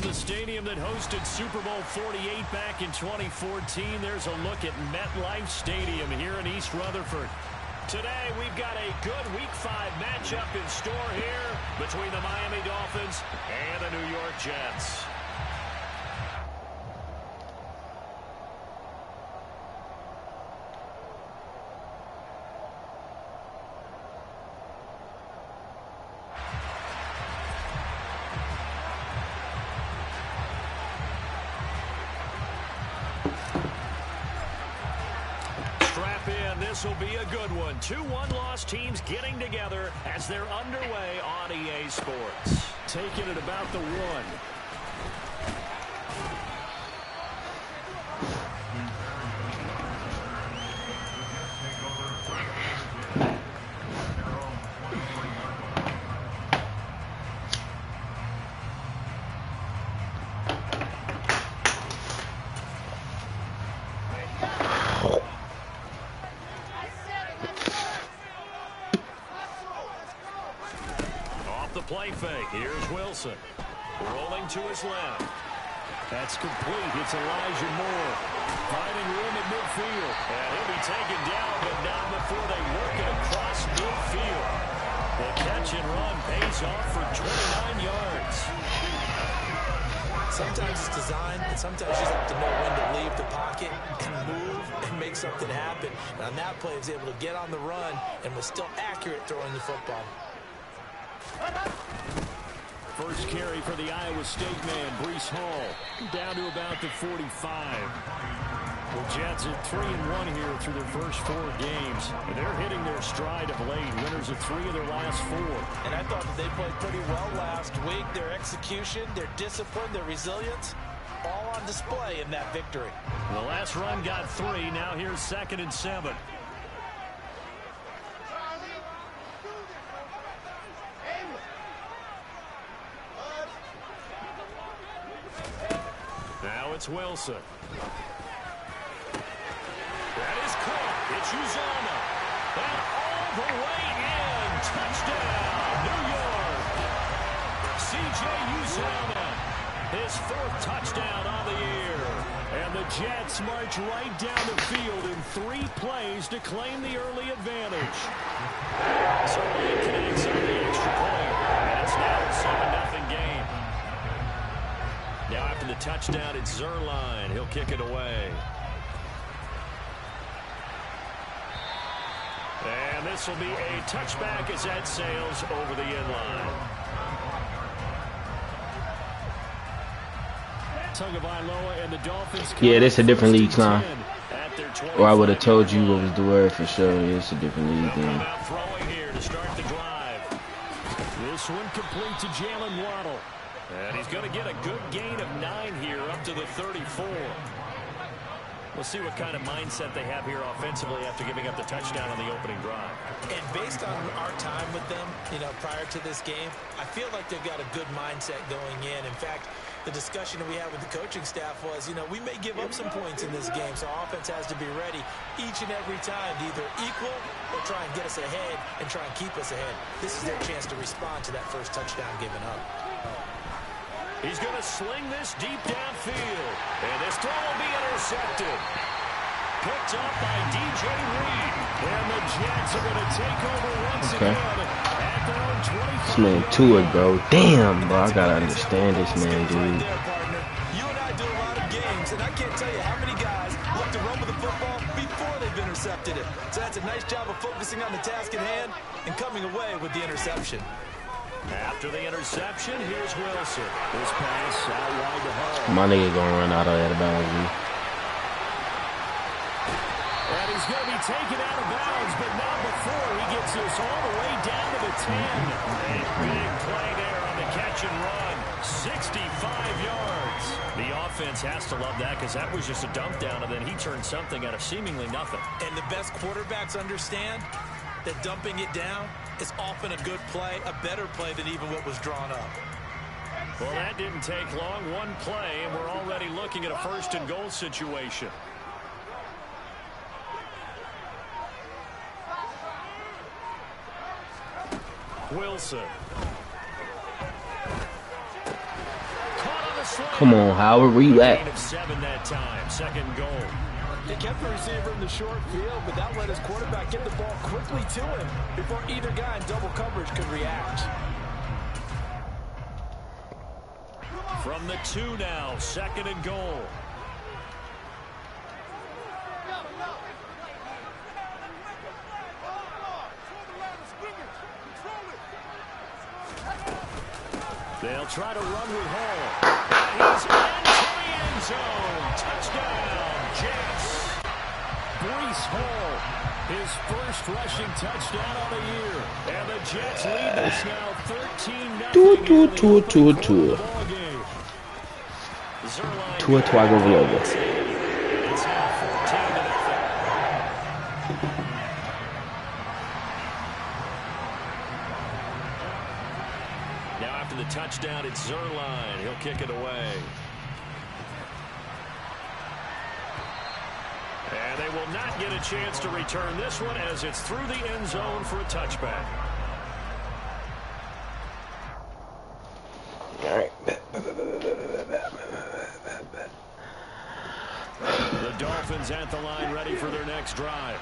the stadium that hosted Super Bowl 48 back in 2014. There's a look at MetLife Stadium here in East Rutherford. Today, we've got a good Week 5 matchup in store here between the Miami Dolphins and the New York Jets. This will be a good one. 2 one-loss teams getting together as they're underway on EA Sports. Taking it about the 1. Play fake. Here's Wilson. Rolling to his left. That's complete. It's Elijah Moore. Finding room at midfield. And he'll be taken down, but not before they work it across midfield. The catch and run pays off for 29 yards. Sometimes it's designed, and sometimes you just have to know when to leave the pocket and move and make something happen. And on that play, he was able to get on the run and was still accurate throwing the football. First carry for the Iowa State man, Breece Hall, down to about the 45. The Jets are 3-1 here through their first 4 games. And they're hitting their stride of late, winners of 3 of their last 4. And I thought that they played pretty well last week. Their execution, their discipline, their resilience, all on display in that victory. The last run got 3. Now here's 2nd and 7. Now it's Wilson. That is caught. It's Uzomah. And all the way in. Touchdown, New York. C.J. Uzomah. His 4th touchdown on the year. And the Jets march right down the field in 3 plays to claim the early advantage. So he connects on the extra point. And it's now a 7-0 game. Now after the touchdown, it's Zerline. He'll kick it away. And this will be a touchback as that sails over the inline. Tagovailoa and the Dolphins. Yeah, this is a different league, son. Or I would have told you what was the word for sure. It's a different league game. Throwing here to start the drive. This one complete to Jalen Waddle. And he's going to get a good gain of 9 here up to the 34. We'll see what kind of mindset they have here offensively after giving up the touchdown on the opening drive. And based on our time with them, prior to this game, I feel like they've got a good mindset going in. In fact, the discussion that we had with the coaching staff was, we may give up some points in this game, so our offense has to be ready each and every time to either equal or try and get us ahead and try and keep us ahead. This is their chance to respond to that first touchdown given up. He's going to sling this deep downfield. And this throw will be intercepted. Picked up by DJ Reed. And the Jets are going to take over once again at their own 25. This man to it, bro. Damn, bro. I got to understand this man, dude. You and I do a lot of games, and I can't tell you how many guys look to run with the football before they've intercepted it. So that's a nice job of focusing on the task at hand and coming away with the interception. After the interception, here's Wilson. This pass out wide to Hall. My nigga gonna run out of that bounds. And he's going to be taken out of bounds, but not before he gets this all the way down to the 10. A big play there on the catch and run. 65 yards. The offense has to love that because that was just a dump down, and then he turned something out of seemingly nothing. And the best quarterbacks understand that dumping it down is often a good play, a better play than even what was drawn up. Well, that didn't take long. 1 play, and we're already looking at a 1st and goal situation. Wilson. Caught on the Come on, Howard, where you at? Gain of 7 that time. Second and goal. They kept the receiver in the short field, but that let his quarterback get the ball quickly to him before either guy in double coverage could react. From the 2 now, second and goal. They'll try to run with Hall. He's into the end zone. Touchdown, Jets. Breece Hall, his first rushing touchdown of the year. And the Jets lead this now 13-0. Tua Tagovailoa. It's now 14-0. Now after the touchdown, it's Zerline. He'll kick it away. And they will not get a chance to return this one as it's through the end zone for a touchback. All right. The Dolphins at the line ready for their next drive.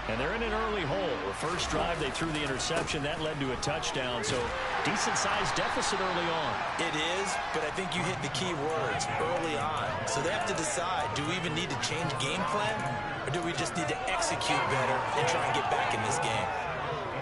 And they're in an early hole. The first drive, they threw the interception. That led to a touchdown. So decent-sized deficit early on. It is, but I think you hit the key words early on. So they have to decide, do we even need to change game plan? Or do we just need to execute better and try and get back in this game?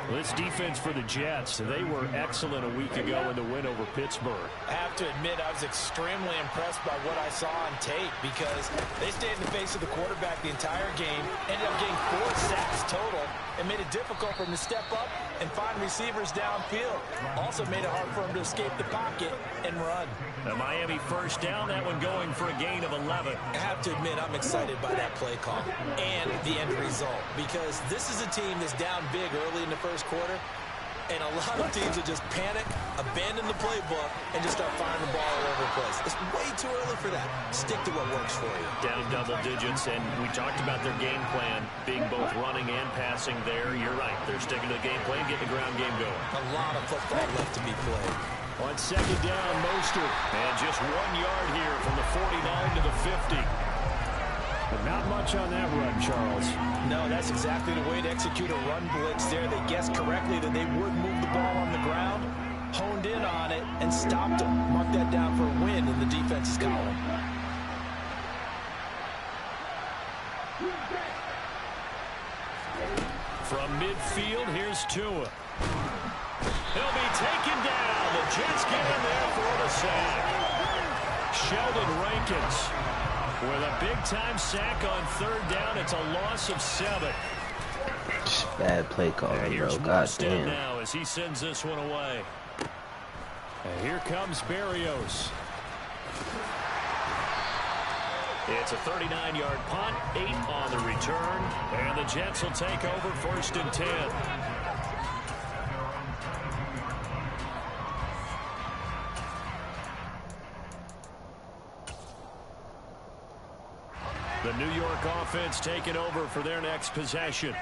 Well, this defense for the Jets, they were excellent a week ago in the win over Pittsburgh. I have to admit, I was extremely impressed by what I saw on tape because they stayed in the face of the quarterback the entire game, ended up getting 4 sacks total, and made it difficult for him to step up and find receivers downfield. Also made it hard for him to escape the pocket and run. The Miami first down, that one going for a gain of 11. I have to admit, I'm excited by that play call and the end result because this is a team that's down big early in the first quarter, and a lot of teams will just panic, abandon the playbook, and just start firing the ball all over the place. It's way too early for that. Stick to what works for you. Down double digits, and we talked about their game plan being both running and passing there. You're right. They're sticking to the game plan, getting the ground game going. A lot of football left to be played. On second down, Mostert. And just 1 yard here from the 49 to the 50. But not much on that run, Charles. No, that's exactly the way to execute a run blitz there. They guessed correctly that they would move the ball on the ground, honed in on it, and stopped them. Mark that down for a win in the defense's column. From midfield, here's Tua. He'll be taken down. The Jets get in there for the sack. Sheldon Rankins with a big-time sack on third down. It's a loss of 7. Bad play call, bro. God damn. Now as he sends this one away. And here comes Berrios. It's a 39-yard punt, 8 on the return, and the Jets will take over first and 10. The New York offense taking over for their next possession.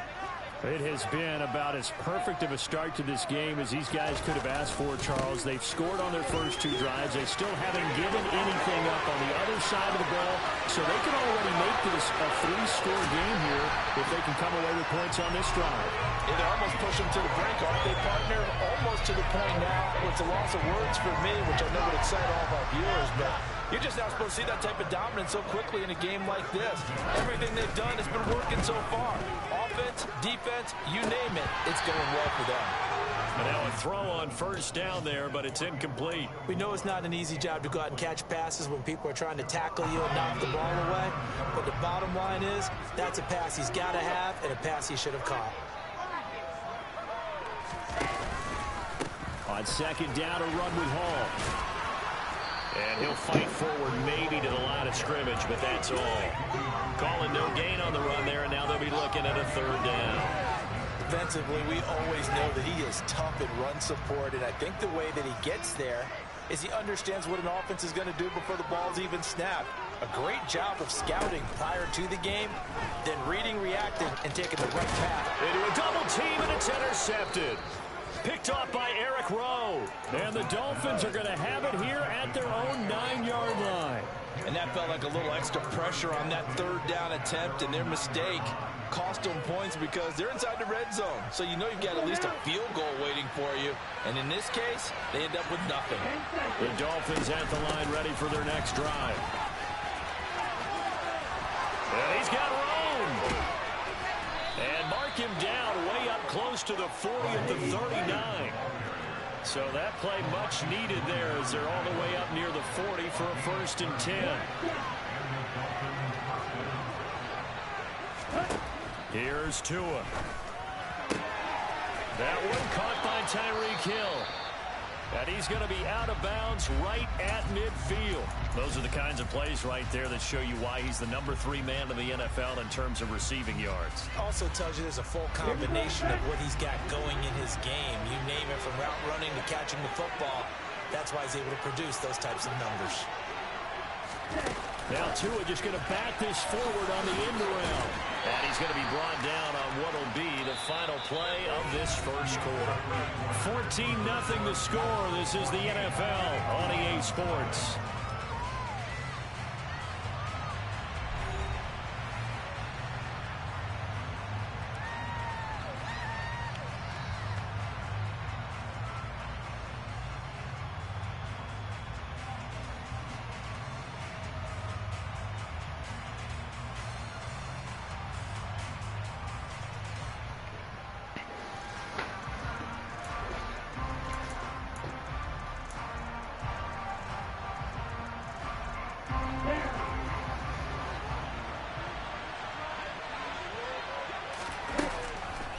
It has been about as perfect of a start to this game as these guys could have asked for, Charles. They've scored on their first 2 drives. They still haven't given anything up on the other side of the ball, so they can already make this a 3-score game here if they can come away with points on this drive. Yeah, they almost push them to the brink, aren't they, partner? Almost to the point now. It's a loss of words for me, which I know would excite all of our viewers, but you're just not supposed to see that type of dominance so quickly in a game like this. Everything they've done has been working so far. Offense, defense, you name it, it's going well for them. And now a throw on first down there, but it's incomplete. We know it's not an easy job to go out and catch passes when people are trying to tackle you and knock the ball away. But the bottom line is, that's a pass he's got to have and a pass he should have caught. On second down, a run with Hall. And he'll fight forward maybe to the line of scrimmage, but that's all. Calling no gain on the run there, and now they'll be looking at a third down. Defensively, we always know that he is tough in run support, and I think the way that he gets there is he understands what an offense is going to do before the ball's even snapped. A great job of scouting prior to the game, then reading, reacting, and taking the right path. They do a double team, and it's intercepted. Picked off by Eric Rowe. And the Dolphins are going to have it here at their own 9-yard line. And that felt like a little extra pressure on that third down attempt, and their mistake cost them points because they're inside the red zone. So you know you've got at least a field goal waiting for you. And in this case, they end up with nothing. The Dolphins at the line ready for their next drive. And he's got room. And mark him down way up close to the 40 at the 39. So that play much needed there as they're all the way up near the 40 for a 1st and 10. Here's Tua. That one caught by Tyreek Hill. And he's going to be out of bounds right at midfield. Those are the kinds of plays right there that show you why he's the number 3 man in the NFL in terms of receiving yards. Also tells you there's a full combination of what he's got going in his game. You name it, from route running to catching the football. That's why he's able to produce those types of numbers. Now Tua just going to back this forward on the end around. And he's going to be brought down on what will be the final play of this first quarter. 14-0 the score. This is the NFL on EA Sports.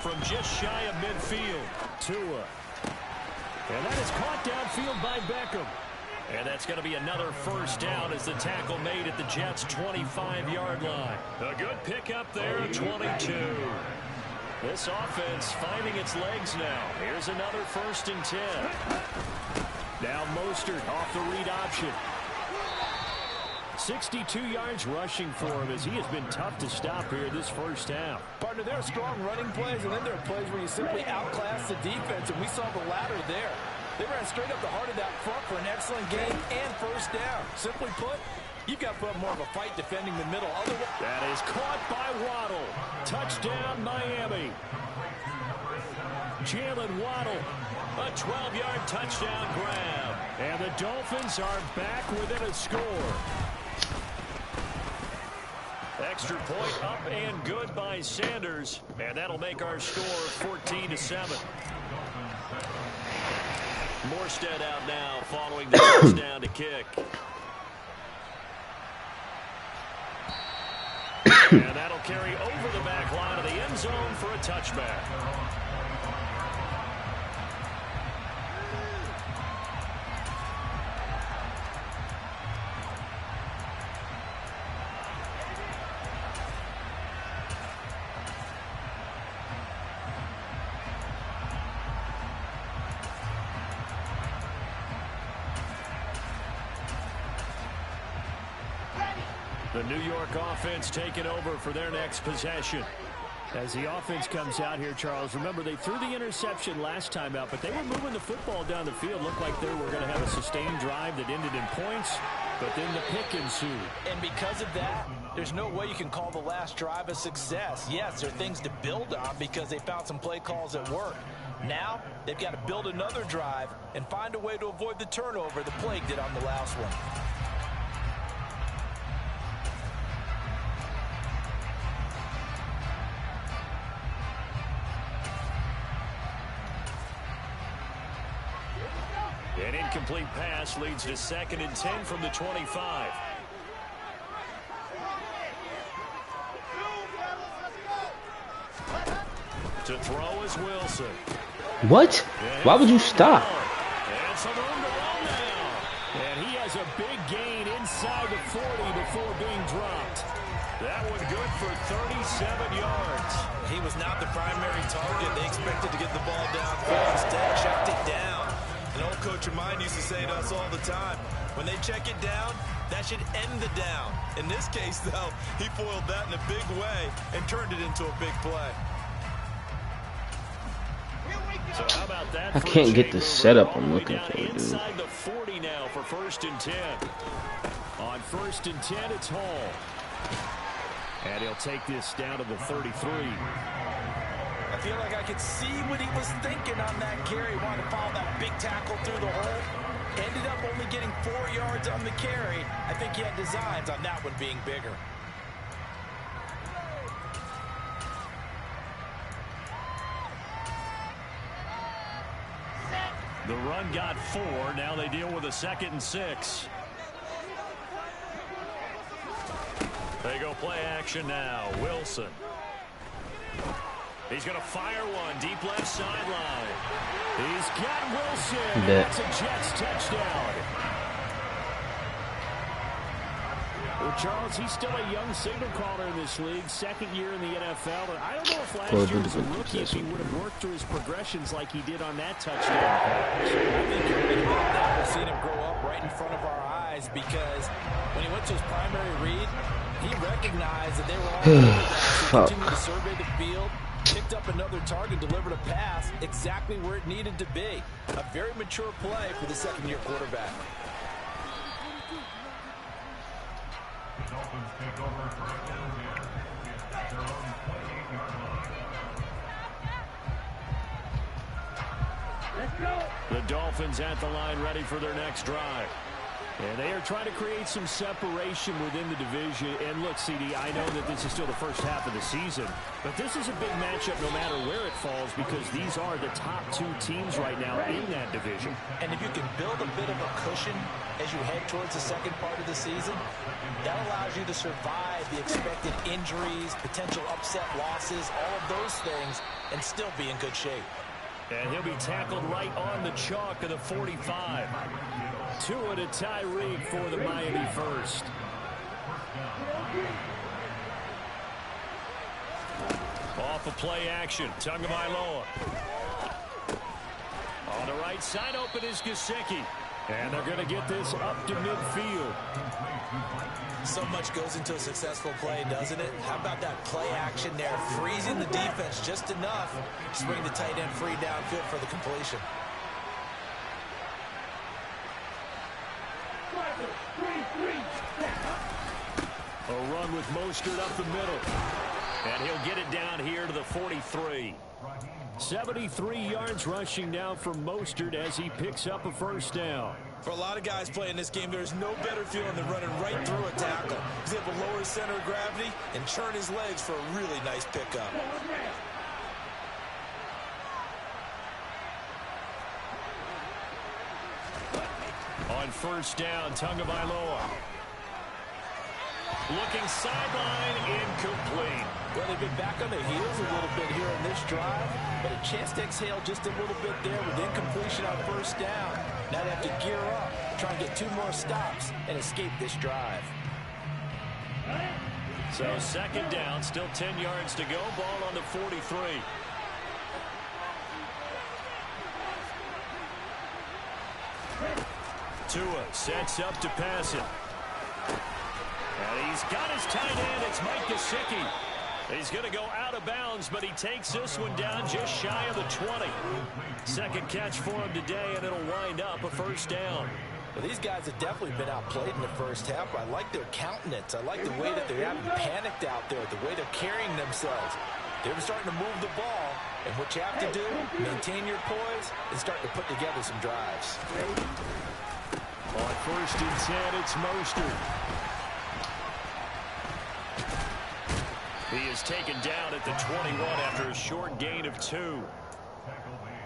From just shy of midfield, Tua. And that is caught downfield by Beckham. And that's going to be another 1st down as the tackle made at the Jets' 25-yard line. A good pickup there at 22. This offense finding its legs now. Here's another 1st and 10. Now Mostert off the read option. 62 yards rushing for him as he has been tough to stop here this first half. Partner, there are strong running plays, and then there are plays where you simply outclass the defense, and we saw the latter there. They ran straight up the heart of that front for an excellent game and 1st down. Simply put, you've got to put up more of a fight defending the middle. Otherwise, that is caught by Waddle. Touchdown, Miami. Jalen Waddle, a 12-yard touchdown grab. And the Dolphins are back within a score. Extra point up and good by Sanders. And that'll make our score 14-7. Morstead out now following the touchdown to kick. And that'll carry over the back line of the end zone for a touchback. The New York offense taking over for their next possession. As the offense comes out here, Charles, remember they threw the interception last time out, but they were moving the football down the field. Looked like they were going to have a sustained drive that ended in points, but then the pick ensued. And because of that, there's no way you can call the last drive a success. Yes, there are things to build on because they found some play calls that work. Now, they've got to build another drive and find a way to avoid the turnover the Plague did on the last one. An incomplete pass leads to 2nd and 10 from the 25. To throw is Wilson. What? Why would you stop? And some room to run now. And he has a big gain inside the 40 before being dropped. That one good for 37 yards. He was not the primary target. They expected to get the ball downfield. Instead, checked it down. An old coach of mine used to say to us all the time, when they check it down, that should end the down. In this case, though, he foiled that in a big way and turned it into a big play. Here we go. So how about that? I can't get the setup I'm looking for, dude. Inside the 40 now for 1st and 10. On 1st and 10, it's Hall. And he'll take this down to the 33. I feel like I could see what he was thinking on that carry. Wanted to follow that big tackle through the hole. Ended up only getting 4 yards on the carry. I think he had designs on that one being bigger. The run got 4. Now they deal with a 2nd and 6. They go play action now. Wilson. He's going to fire one deep left sideline. He's got Wilson. That's a Jets touchdown. Well, Charles, he's still a young signal caller in this league, 2nd year in the NFL. And I don't know if last year as a rookie if he would have worked through his progressions like he did on that touchdown. I think you're right about that. We've seen him grow up right in front of our eyes because when he went to his primary read, he recognized that they were all over that. So he continued to survey the field, picked up another target, delivered a pass exactly where it needed to be. A very mature play for the 2nd-year quarterback. The Dolphins at the line ready for their next drive. And they are trying to create some separation within the division. And look, CD, I know that this is still the first half of the season, but this is a big matchup no matter where it falls because these are the top 2 teams right now in that division. And if you can build a bit of a cushion as you head towards the second part of the season, that allows you to survive the expected injuries, potential upset losses, all of those things, and still be in good shape. And he'll be tackled right on the chalk of the 45. Tua to Tyreek for the Miami first. Off of play action, Tagovailoa. On the right side, open is Gesicki. And they're going to get this up to midfield. So much goes into a successful play, doesn't it? How about that play action there? Freezing the defense just enough to bring the tight end free downfield for the completion. A run with Mostert up the middle. And he'll get it down here to the 43. 73 yards rushing now from Mostert as he picks up a 1st down. For a lot of guys playing this game, there's no better feeling than running right through a tackle. He's able to lower his center of gravity and churn his legs for a really nice pickup. On 1st down, Tagovailoa. Looking sideline, incomplete. Well, they've been back on their heels a little bit here in this drive, but a chance to exhale just a little bit there with incompletion on 1st down. Now they have to gear up, try and get 2 more stops and escape this drive. So 2nd down, still 10 yards to go. Ball on the 43. Tua sets up to pass it. And he's got his tight end. It's Mike Gesicki. He's going to go out of bounds, but he takes this one down just shy of the 20. 2nd catch for him today, and it'll wind up a 1st down. Well, these guys have definitely been outplayed in the 1st half. I like their countenance. I like the way that they haven't panicked out there, the way they're carrying themselves. They're starting to move the ball, and what you have to do, maintain your poise and start to put together some drives. On 1st and 10, it's Mostert. He is taken down at the 21 after a short gain of 2.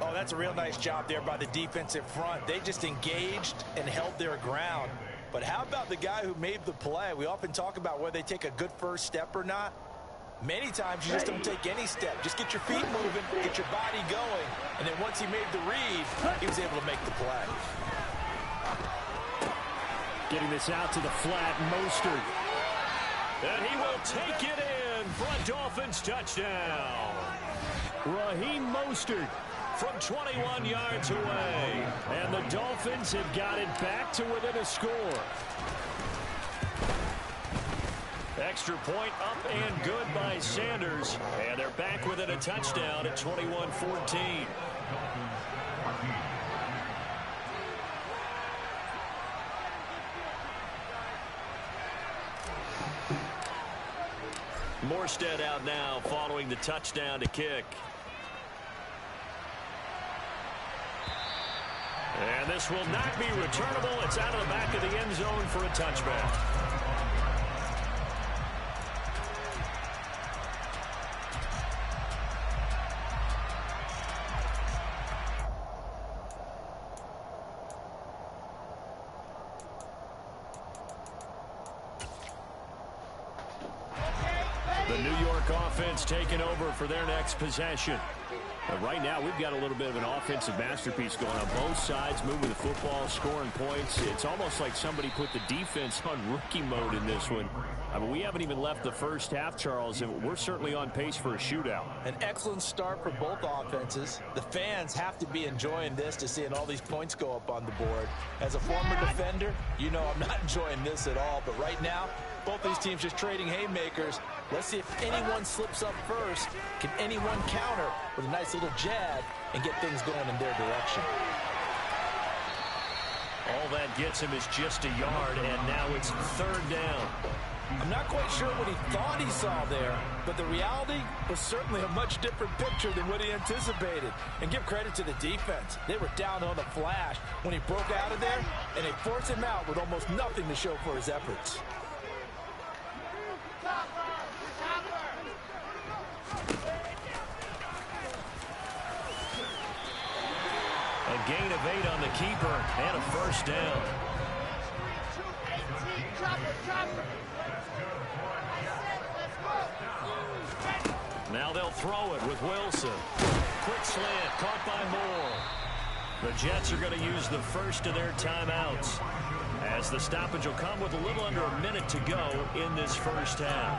Oh, that's a real nice job there by the defensive front. They just engaged and held their ground. But how about the guy who made the play? We often talk about whether they take a good 1st step or not. Many times you just don't take any step. Just get your feet moving, get your body going, and then once he made the read, he was able to make the play. Getting this out to the flat, Mostert. And he will take it in for a Dolphins touchdown. Raheem Mostert from 21 yards away. And the Dolphins have got it back to within a score. Extra point up and good by Sanders. And they're back within a touchdown at 21-14. Morstead out now following the touchdown to kick. And this will not be returnable. It's out of the back of the end zone for a touchback. The New York offense taking over for their next possession. Right now, we've got a little bit of an offensive masterpiece going on both sides, moving the football, scoring points. It's almost like somebody put the defense on rookie mode in this one. I mean, we haven't even left the first half, Charles, and we're certainly on pace for a shootout. An excellent start for both offenses. The fans have to be enjoying this to seeing all these points go up on the board. As a former defender, you know I'm not enjoying this at all. But right now, both these teams just trading haymakers. Let's see if anyone slips up first. Can anyone counter with a nice little jab and get things going in their direction? All that gets him is just a yard, and now it's third down. I'm not quite sure what he thought he saw there, but the reality was certainly a much different picture than what he anticipated. And give credit to the defense. They were down on the flash when he broke out of there, and they forced him out with almost nothing to show for his efforts. A gain of 8 on the keeper and a first down. Now they'll throw it with Wilson. Quick slant, caught by Moore. The Jets are going to use the first of their timeouts, as the stoppage will come with a little under a minute to go in this first half.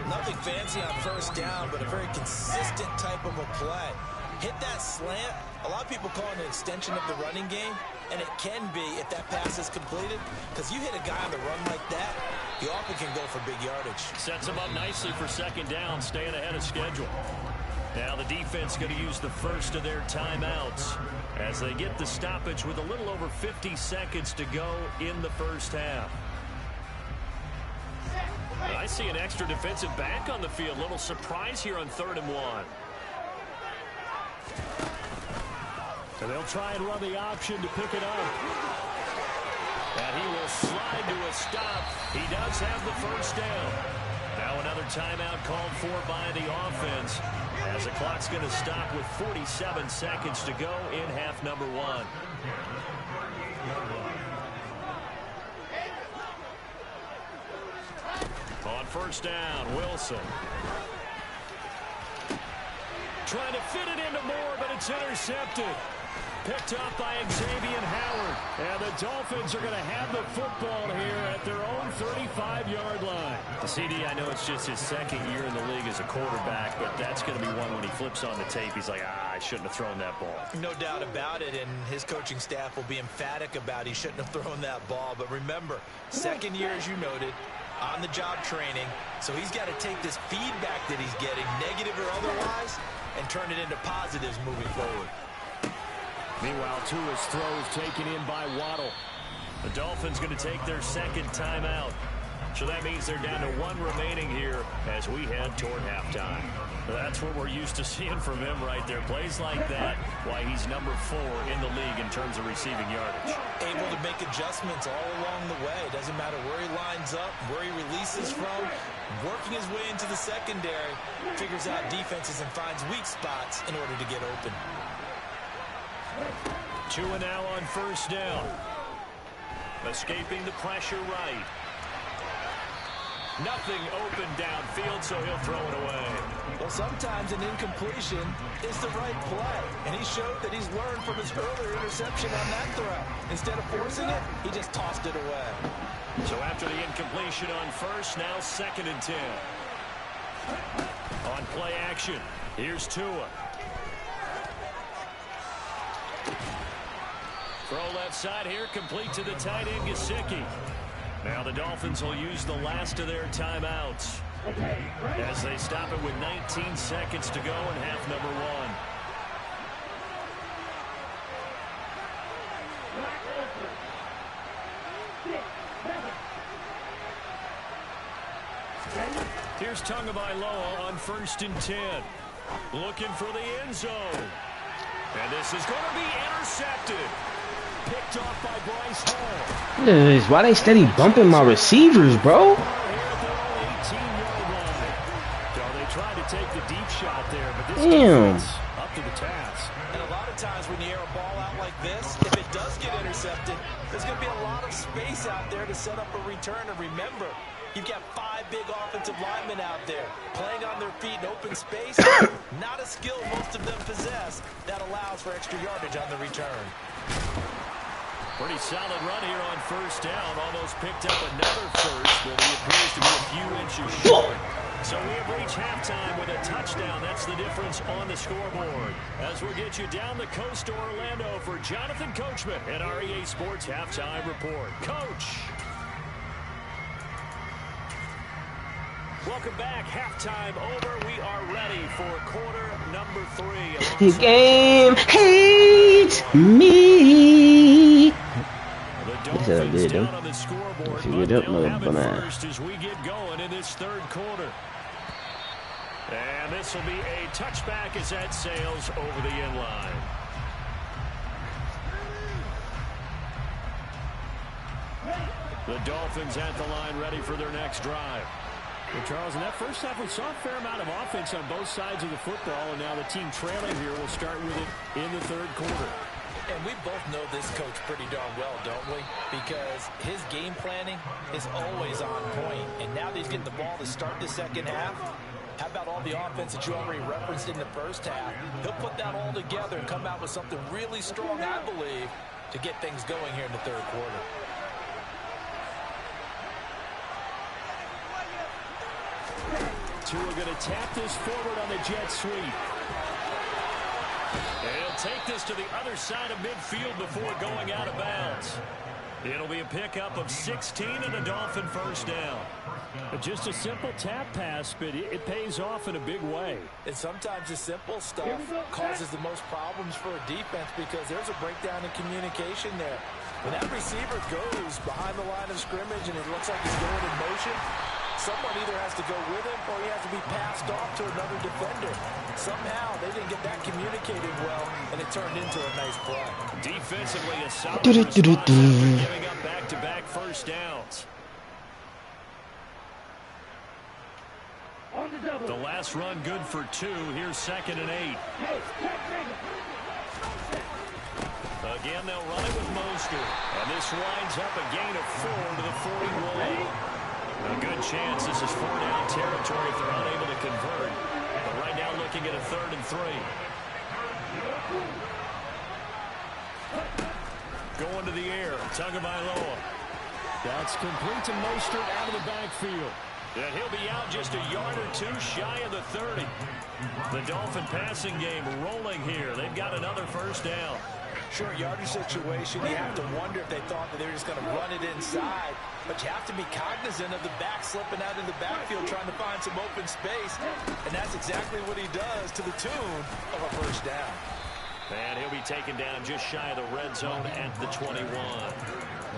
Nothing fancy on first down, but a very consistent type of a play. Hit that slant. A lot of people call it an extension of the running game, and it can be if that pass is completed, because you hit a guy on the run like that, he often can go for big yardage. Sets him up nicely for second down, staying ahead of schedule. Now the defense going to use the first of their timeouts as they get the stoppage with a little over 50 seconds to go in the first half. I see an extra defensive back on the field. Little surprise here on 3rd and 1. So they'll try and run the option to pick it up. And he will slide to a stop. He does have the first down. Now another timeout called for by the offense, as the clock's going to stop with 47 seconds to go in half number 1. On first down, Wilson. Trying to fit it into Moore, but it's intercepted. Picked up by Xavier Howard. And the Dolphins are going to have the football here at their own 35-yard line. The CD, I know it's just his second year in the league as a quarterback, but that's going to be one when he flips on the tape. He's like, I shouldn't have thrown that ball. No doubt about it, and his coaching staff will be emphatic about he shouldn't have thrown that ball. But remember, second year, as you noted, on-the-job training. So he's got to take this feedback that he's getting, negative or otherwise, and turn it into positives moving forward. Meanwhile, Tua's throws taken in by Waddle. The Dolphins going to take their second timeout. So that means they're down to 1 remaining here as we head toward halftime. That's what we're used to seeing from him right there. Plays like that, why he's number 4 in the league in terms of receiving yardage. Able to make adjustments all along the way. Doesn't matter where he lines up, where he releases from. Working his way into the secondary, figures out defenses and finds weak spots in order to get open. Tua now on first down. Escaping the pressure right. Nothing open downfield, so he'll throw it away. Well, sometimes an incompletion is the right play, and he showed that he's learned from his earlier interception on that throw. Instead of forcing it, he just tossed it away. So after the incompletion on first, now 2nd and 10. On play action, here's Tua. Throw left side here, complete to the tight end, Gesicki. Now the Dolphins will use the last of their timeouts as they stop it with 19 seconds to go in half number 1. Here's Tagovailoa on 1st and 10. Looking for the end zone. And this is going to be intercepted. Picked off by Bryce Hall. Why they steady bumping my receivers, bro? Here at their own 18-yard line. So they tried to take the deep shot there, but this defense up to the task. And a lot of times when you air a ball out like this, if it does get intercepted, there's going to be a lot of space out there to set up a return. And remember, you've got 5 big offensive linemen out there playing on their feet in open space. Not a skill most of them possess that allows for extra yardage on the return. Pretty solid run here on 1st down. Almost picked up another first, but he appears to be a few inches short. So we have reached halftime with a touchdown. That's the difference on the scoreboard. As we'll get you down the coast to Orlando for Jonathan Coachman at our EA Sports Halftime Report. Coach. Welcome back. Halftime over. We are ready for quarter number 3. The game hates me. The Dolphins down on the scoreboard, but they'll have it first as we get going in this 3rd quarter. And this will be a touchback as that sails over the end line. The Dolphins at the line ready for their next drive. Well, Charles, in that first half, we saw a fair amount of offense on both sides of the football, and now the team trailing here will start with it in the 3rd quarter. And we both know this coach pretty darn well, don't we? Because his game planning is always on point. And now that he's getting the ball to start the 2nd half, how about all the offense that you already referenced in the 1st half? He'll put that all together and come out with something really strong, I believe, to get things going here in the 3rd quarter. Tua going to tap this forward on the jet sweep. And he'll take this to the other side of midfield before going out of bounds. It'll be a pickup of 16 and a Dolphin 1st down. Just a simple tap pass, but it pays off in a big way. And sometimes the simple stuff causes the most problems for a defense because there's a breakdown in communication there. When that receiver goes behind the line of scrimmage and it looks like he's going in motion, someone either has to go with him or he has to be passed off to another defender. Somehow they didn't get that communicated well, and it turned into a nice play. Defensively, a solid response after giving up back-to-back 1st downs. The last run good for 2. Here's 2nd and 8. Again, they'll run it with Mostert. And this winds up a gain of 4 to the 41. A good chance this is 4-down territory if they're unable to convert. But right now looking at a 3rd and 3. Going to the air. Tagovailoa. That's complete to Mostert out of the backfield. And he'll be out just a yard or 2 shy of the 30. The Dolphin passing game rolling here. They've got another 1st down. Sure, yardage situation, you have to wonder if they thought that they were just going to run it inside. But you have to be cognizant of the back slipping out in the backfield trying to find some open space. And that's exactly what he does to the tune of a 1st down. And he'll be taken down just shy of the red zone at the 21.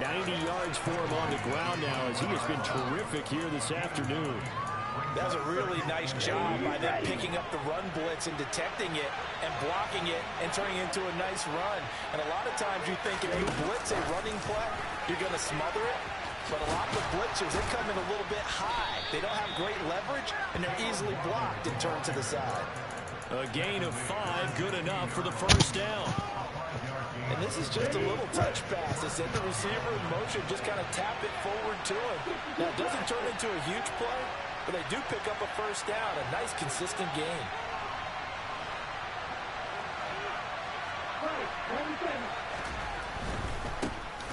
90 yards for him on the ground now as he has been terrific here this afternoon. That was a really nice job by them picking up the run blitz and detecting it and blocking it and turning it into a nice run. And a lot of times you think if you blitz a running play, you're going to smother it. But a lot of the blitzers, they come in a little bit high. They don't have great leverage, and they're easily blocked and turned to the side. A gain of 5, good enough for the 1st down. And this is just a little touch pass. They send the receiver in motion, just kind of tap it forward to him. Now, it doesn't turn into a huge play, but they do pick up a 1st down, a nice, consistent gain.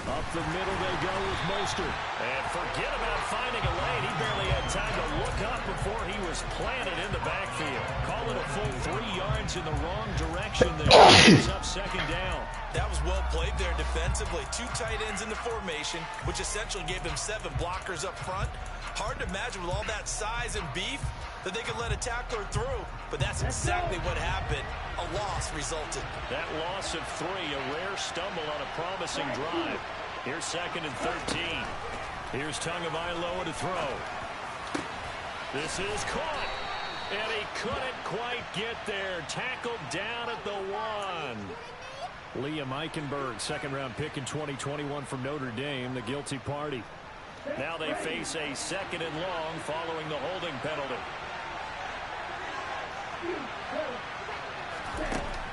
Up the middle they go with Mostert. And forget about finding a lane. He barely had time to look up before he was planted in the backfield. Call it a full 3 yards in the wrong direction there. He's up 2nd down. That was well played there defensively. 2 tight ends in the formation, which essentially gave them 7 blockers up front. Hard to imagine with all that size and beef that they could let a tackler through, but that's exactly what happened. A loss resulted. That loss of 3, a rare stumble on a promising drive. Here's 2nd and 13. Here's Tagovailoa to throw. This is caught. And he couldn't quite get there. Tackled down at the 1. Liam Eichenberg, second-round pick in 2021 from Notre Dame, the guilty party. Now they face a 2nd and long following the holding penalty.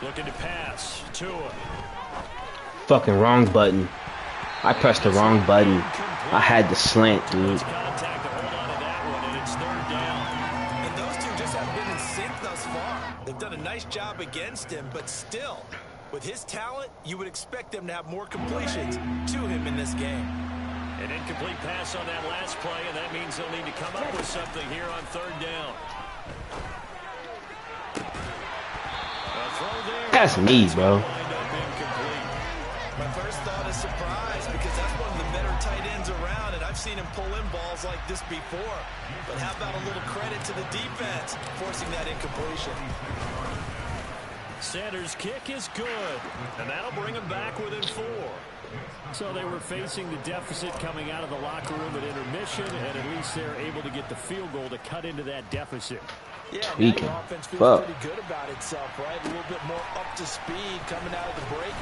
Looking to pass. Tua. Fucking wrong button. I pressed the wrong button. I had the slant, dude. Contact to hold on to that one, and it's 3rd down. And those two just have been in sync thus far. They've done a nice job against him, but still, with his talent, you would expect them to have more completions to him in this game. An incomplete pass on that last play, and that means they'll need to come up with something here on 3rd down. A throw there. That's me, bro. My first thought is surprise, because that's one of the better tight ends around, and I've seen him pull in balls like this before. But how about a little credit to the defense forcing that incompletion? Sanders' kick is good, and that'll bring him back within 4. So they were facing the deficit coming out of the locker room at intermission, and at least they're able to get the field goal to cut into that deficit. Yeah, now your offense feels pretty good about itself, right? A little bit more up to speed coming out of the break.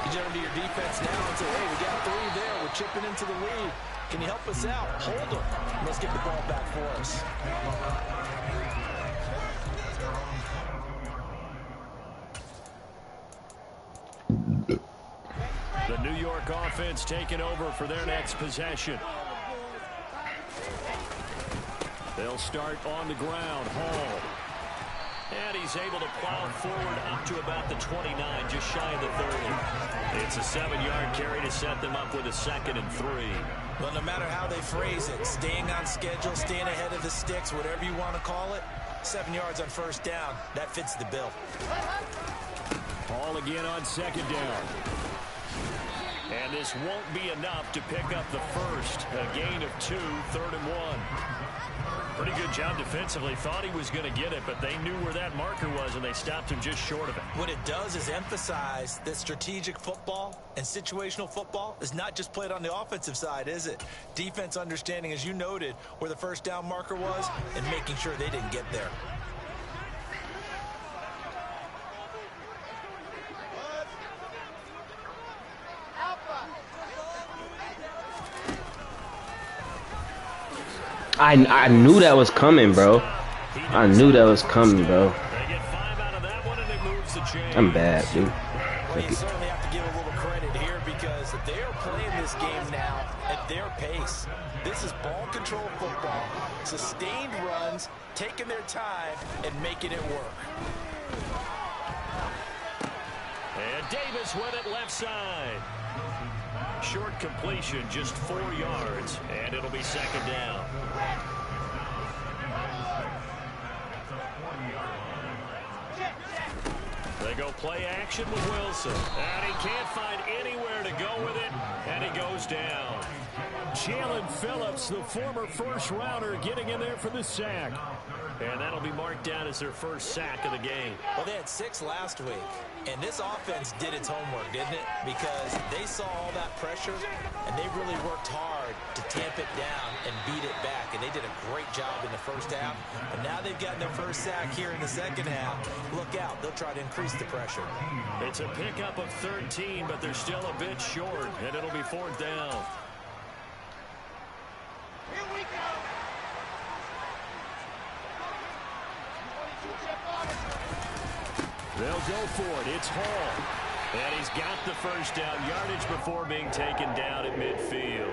You turn to your defense now and say, hey, we got 3 there. We're chipping into the lead. Can you help us out? Hold them. Let's get the ball back for us. The New York offense taking over for their next possession. They'll start on the ground. Hall. And he's able to plow forward up to about the 29, just shy of the 30. It's a 7-yard carry to set them up with a 2nd and 3. Well, no matter how they phrase it, staying on schedule, staying ahead of the sticks, whatever you want to call it, 7 yards on 1st down, that fits the bill. Hall again on 2nd down. And this won't be enough to pick up the first. A gain of 2, 3rd and 1. Pretty good job defensively. Thought he was going to get it, but they knew where that marker was, and they stopped him just short of it. What it does is emphasize that strategic football and situational football is not just played on the offensive side, is it? Defense understanding, as you noted, where the 1st down marker was and making sure they didn't get there. I knew that was coming, bro. I knew that was coming, bro. I'm bad, dude. Well, you certainly have to give a little credit here because they are playing this game now at their pace. This is ball control football, sustained runs, taking their time, and making it work. And Davis with it left side. Short completion, just 4 yards, and it'll be 2nd down. They go play action with Wilson, and he can't find anywhere to go with it, and he goes down. Jalen Phillips, the former 1st-rounder, getting in there for the sack. And that'll be marked down as their first sack of the game. Well, they had 6 last week, and this offense did its homework, didn't it? Because they saw all that pressure, and they really worked hard to tamp it down and beat it back, and they did a great job in the 1st half. And now they've gotten their first sack here in the 2nd half. Look out. They'll try to increase the pressure. It's a pickup of 13, but they're still a bit short, and it'll be 4th down. Here we go. They'll go for it. It's Hall. And he's got the 1st down yardage before being taken down at midfield.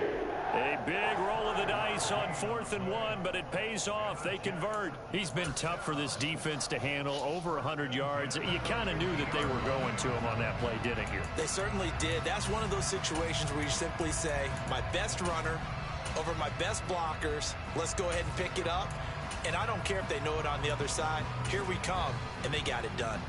A big roll of the dice on 4th and 1, but it pays off. They convert. He's been tough for this defense to handle, over 100 yards. You kind of knew that they were going to him on that play, didn't you? They certainly did. That's one of those situations where you simply say, my best runner over my best blockers. Let's go ahead and pick it up. And I don't care if they know it on the other side. Here we come, and they got it done.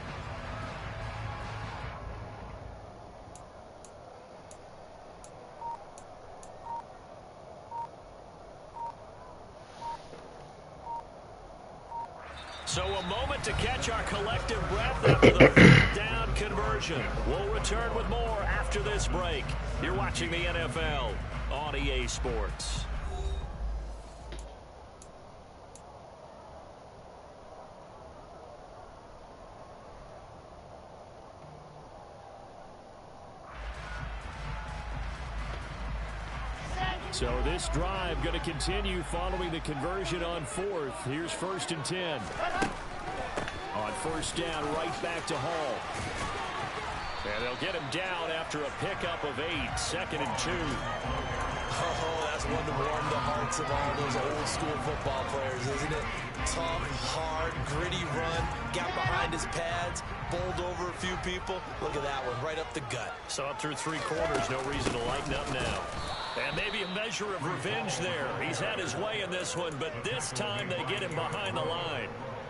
So a moment to catch our collective breath after the 3rd down conversion. We'll return with more after this break. You're watching the NFL on EA Sports. So this drive going to continue following the conversion on fourth. Here's 1st and 10. On 1st down, right back to Hall. And they'll get him down after a pickup of 8. 2nd and 2. Oh, that's one to warm the hearts of all those old school football players, isn't it? Tough, hard, gritty run. Got behind his pads, bowled over a few people. Look at that one, right up the gut. So up through 3 quarters, no reason to lighten up now. And maybe a measure of revenge there. He's had his way in this one, but this time they get him behind the line.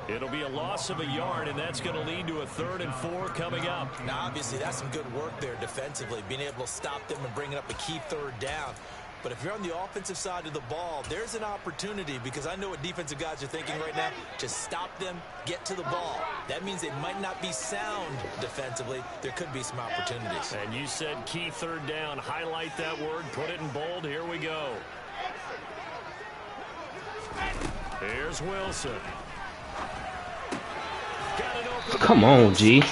It'll be a loss of a yard, and that's going to lead to a 3rd and 4 coming up. Now, obviously, that's some good work there defensively, being able to stop them and bringing up a key 3rd down. But if you're on the offensive side of the ball, there's an opportunity, because I know what defensive guys are thinking right now. Just stop them, get to the ball. That means they might not be sound defensively. There could be some opportunities. And you said key 3rd down. Highlight that word, put it in bold. Here we go. Here's Wilson. Come on, G. And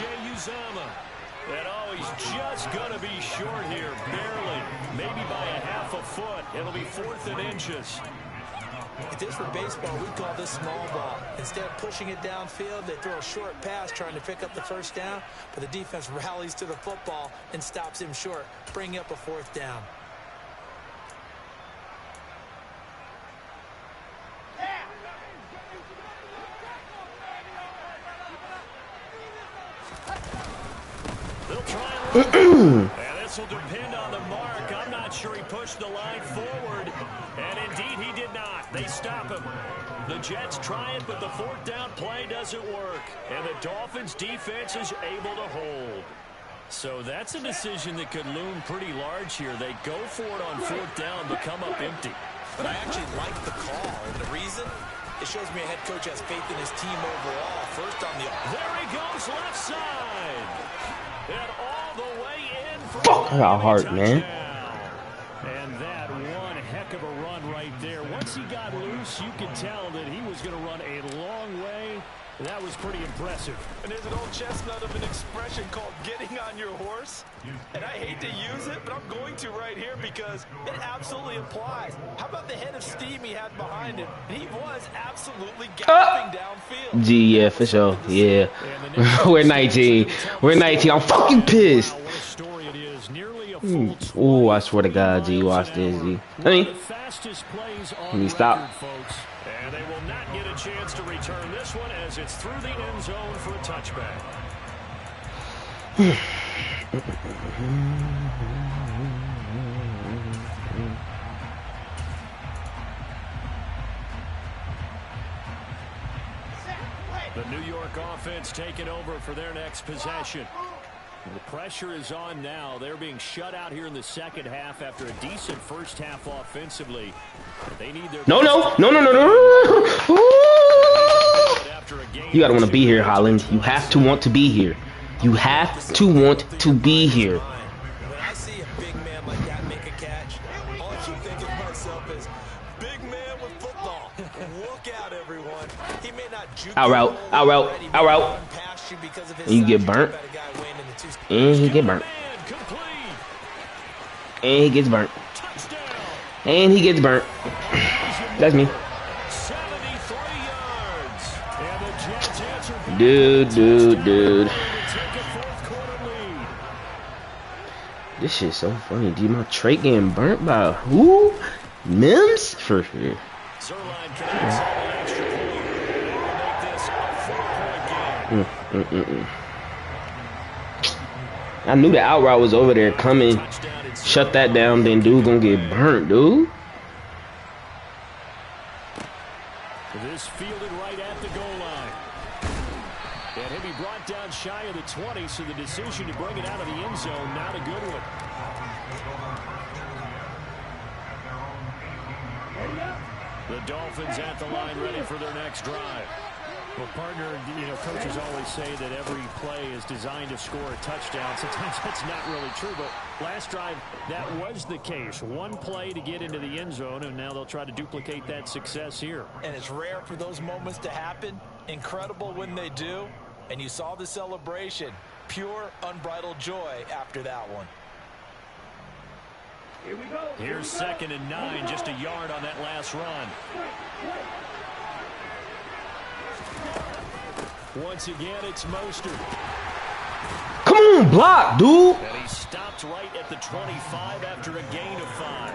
oh, he's just going to be short here, barely, maybe by a half a foot. It'll be 4th and inches. If this were baseball, we'd call this small ball. Instead of pushing it downfield, they throw a short pass trying to pick up the 1st down, but the defense rallies to the football and stops him short, bringing up a 4th down. And this will depend on the mark. I'm not sure he pushed the line forward. And indeed, he did not. They stop him. The Jets try it, but the 4th down play doesn't work. And the Dolphins' defense is able to hold. So that's a decision that could loom pretty large here. They go for it on 4th down, but come up empty. But I actually like the call. And the reason? It shows me a head coach has faith in his team overall. First on the... There he goes, left side. And all the way in for Fuck, I got heart, man. And that one heck of a run right there. Once he got loose, you could tell that he was going to run a long way. That was pretty impressive. And there's an old chestnut of an expression called getting on your horse. And I hate to use it, but I'm going to right here because it absolutely applies. How about the head of steam he had behind him? He was absolutely galloping downfield. G, yeah, for sure. Yeah. We're 19. We're 19. I'm fucking pissed. Oh, I swear to God, G, watch this, G. Let me stop. And they will not get a chance to return this one as it's through the end zone for a touchback. The New York offense taking over for their next possession. The pressure is on now. They're being shut out here in the 2nd half after a decent 1st half offensively. They need their No. You gotta want to be here, Holland. You have to want to be here. You have to want to be here. When I see a big man like that make a catch, all I keep thinking to myself is, big man with football. Look out, everyone. He may not juke Out route. And you get burnt. And he get burnt. And he gets burnt. And he gets burnt. That's me. Dude. This shit's so funny, dude. My trait getting burnt by who? Mims? For sure. I knew the out route was over there coming. Shut that down, then dude gonna get burnt, dude. This fielded right at the goal line. And he'll be brought down shy of the 20, so the decision to bring it out of the end zone, not a good one. The Dolphins at the line ready for their next drive. Well, partner, coaches always say that every play is designed to score a touchdown. Sometimes that's not really true, but last drive, that was the case. One play to get into the end zone, and now they'll try to duplicate that success here. And it's rare for those moments to happen. Incredible when they do. And you saw the celebration. Pure, unbridled joy after that one. Here's 2nd and 9, just a yard on that last run. Once again, it's Mostert. Come on, block, dude. And he stopped right at the 25 after a gain of 5.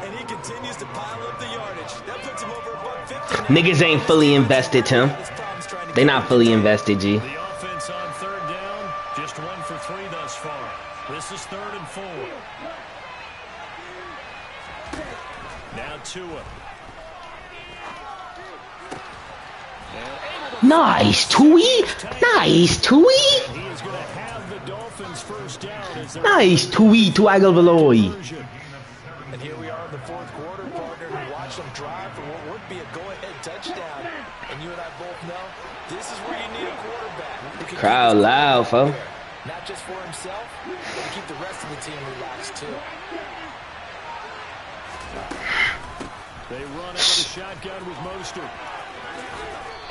And he continues to pile up the yardage. That puts him over $150. Niggas ain't fully invested, Tim. They not fully invested, G. The offense on 3rd down, just 1 for 3 thus far. This is 3rd and 4. Now Tua. Nice, Tui. Nice, Tui. He is going to have the Dolphins first down as Nice, Tui, Tuigavaloi. And here we are in the 4th quarter, partner, and watch them drive for what would be a go-ahead touchdown. And you and I both know this is where you need a quarterback who can Crowd loud, fo. not just for himself, but to keep the rest of the team relaxed too. they run out of the shotgun with Mostert.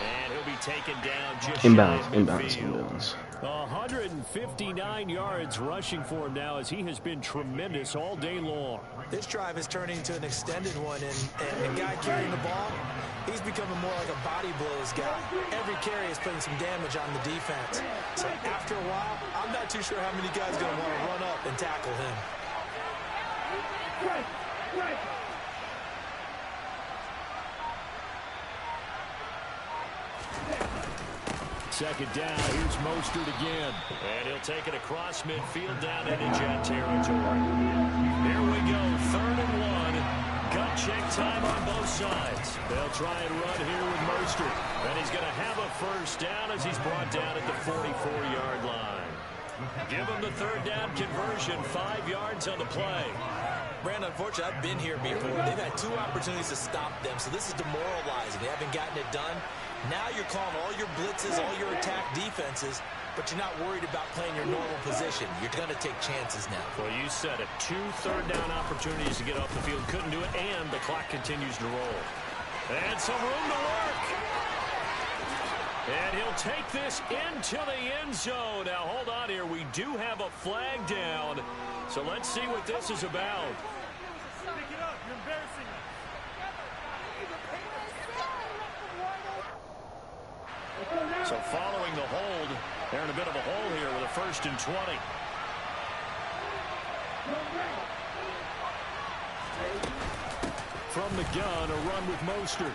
And he'll be taken down just Inbounds, shy of inbounds, midfield. inbounds. 159 yards rushing for him now as he has been tremendous all day long. This drive is turning into an extended one, and the guy carrying the ball, he's becoming more like a body blows guy. Every carry is putting some damage on the defense. So after a while, I'm not too sure how many guys are going to want to run up and tackle him. Second down, here's Mostert again. And he'll take it across midfield down into jet territory. Here we go, 3rd and 1. Gut check time on both sides. They'll try and run here with Mostert. And he's going to have a first down as he's brought down at the 44-yard line. Give him the 3rd down conversion, 5 yards on the play. Brandon, unfortunately, I've been here before. They've had 2 opportunities to stop them, so this is demoralizing. They haven't gotten it done. Now you're calling all your blitzes, all your attack defenses, but you're not worried about playing your normal position. You're going to take chances now. Well, you said it. 2 third-down opportunities to get off the field. Couldn't do it, and the clock continues to roll. And some room to work. And he'll take this into the end zone. Now, hold on here. We do have a flag down. So let's see what this is about. Pick it up. You're embarrassing us. So following the hold, they're in a bit of a hole here with a 1st and 20. From the gun, a run with Mostert.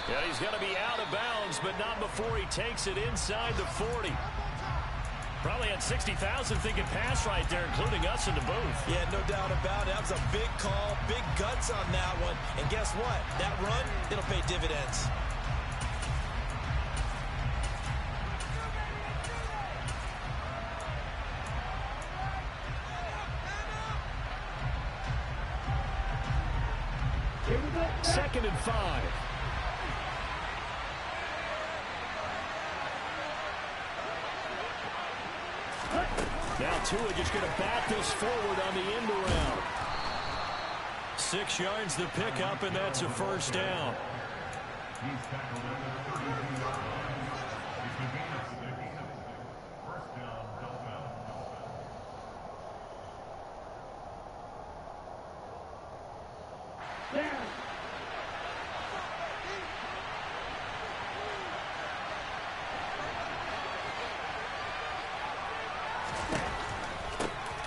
Yeah, he's going to be out of bounds, but not before he takes it inside the 40. Probably had 60,000 thinking pass right there, including us in the booth. Yeah, no doubt about it. That was a big call, big guts on that one. And guess what? That run, it'll pay dividends. Second and 5. Now Tua just going to bat this forward on the end around. 6 yards the pickup, and that's a first down.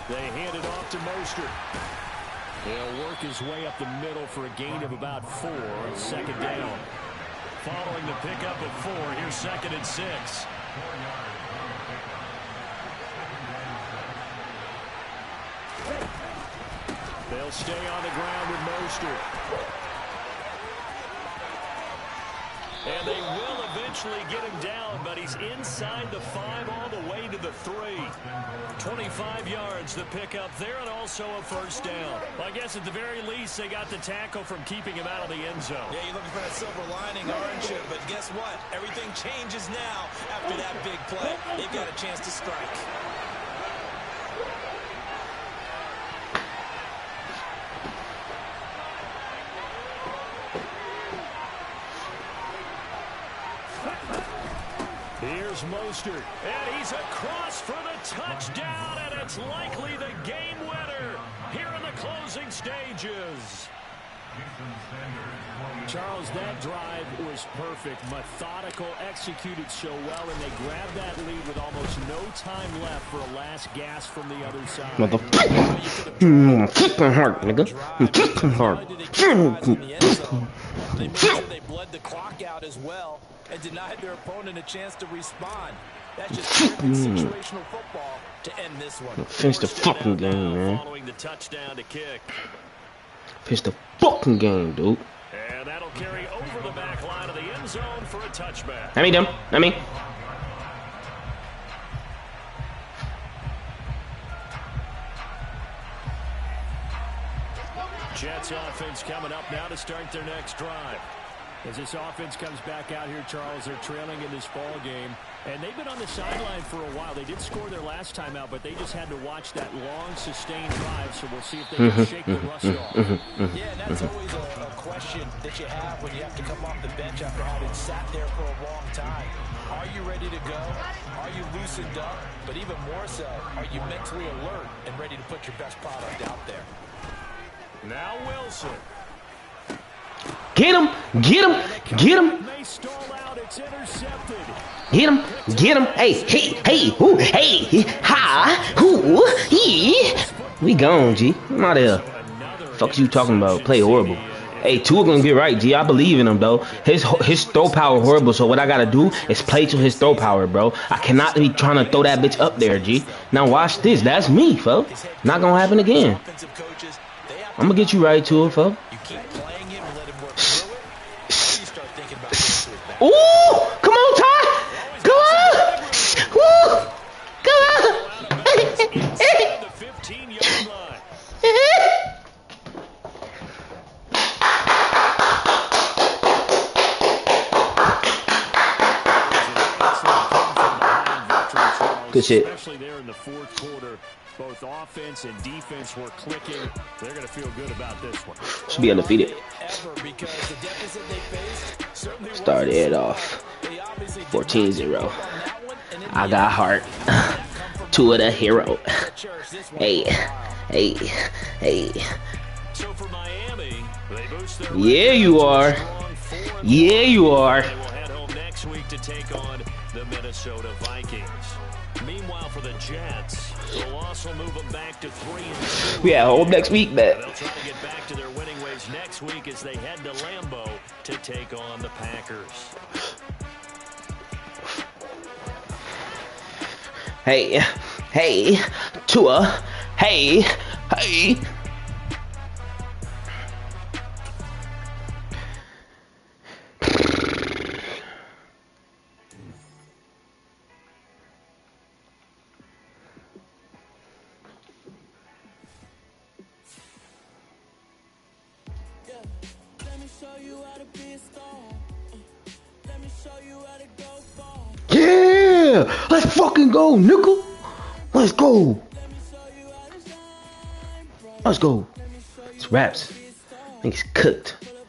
They hand it off to Mostert. He'll work his way up the middle for a gain of about 4 on 2nd down. Following the pickup of 4, here's 2nd and 6. They'll stay on the ground with Mostert. And they will eventually get him down, but he's inside the 5 all the way to the 3. 25 yards the pickup there, and also a first down. Well, I guess at the very least they got the tackle from keeping him out of the end zone. Yeah, you're looking for that silver lining, aren't you? But guess what? Everything changes now after that big play. They've got a chance to strike. Here's Mostert, and he's across for the touchdown, and it's likely the game winner here in the closing stages. Charles, that drive was perfect. Methodical, executed so well, and they grabbed that lead with almost no time left for a last gasp from the other side. Motherfucking fucking heart, nigga. Fucking heart. They made sure they bled the clock out as well and denied their opponent a chance to respond. That's just situational football to end this one. Finish the fucking game, man. Following the touchdown to kick. Finish the fucking game, dude. And that'll carry over the back line of the end zone for a touchback. I mean. Jets offense coming up now to start their next drive. As this offense comes back out here, Charles, they're trailing in this ball game. And they've been on the sideline for a while. They did score their last time out, but they just had to watch that long, sustained drive. So we'll see if they can shake the rust off. Yeah, and that's always a question that you have when you have to come off the bench after having sat there for a long time. Are you ready to go? Are you loosened up? But even more so, are you mentally alert and ready to put your best product out there? Now Wilson. Get him! Get him! Get him! May stall out. It's intercepted. Get him! Get him! Hey! Ooh! Hey! Ha! Ooh! He! We gone, G. I'm out of here. Fuck you talking about? Play horrible. Hey, Tua gonna get right, G. I believe in him, though. His throw power horrible, so what I gotta do is play to his throw power, bro. I cannot be trying to throw that bitch up there, G. Now watch this. That's me, fo. Not gonna happen again. I'm gonna get you right, Tua, fo. You keep playing him and let him work through it. You start thinking about going to his back. Ooh! Come on, Ty! Come on! Woo! Come on! Inside the 15-yard line. Good shit. Especially there in the fourth quarter, both offense and defense were clicking. They're going to feel good about this one. Should be undefeated. Start it off 14-0. I got heart. Tua the hero. Hey. So for Miami, they boost their Yeah, you are. Yeah, you are. They will head home next week to take on the Minnesota Vikings. Meanwhile, for the Jets, the loss will move them back to 3-2. We at home next week, man. They'll try to get back to their winning ways next week as they head to Lambeau to take on the Packers. Hey, Tua. Hey. Yeah, let's fucking go, nickel. Let's go. Let's go. It's raps. I think it's cooked.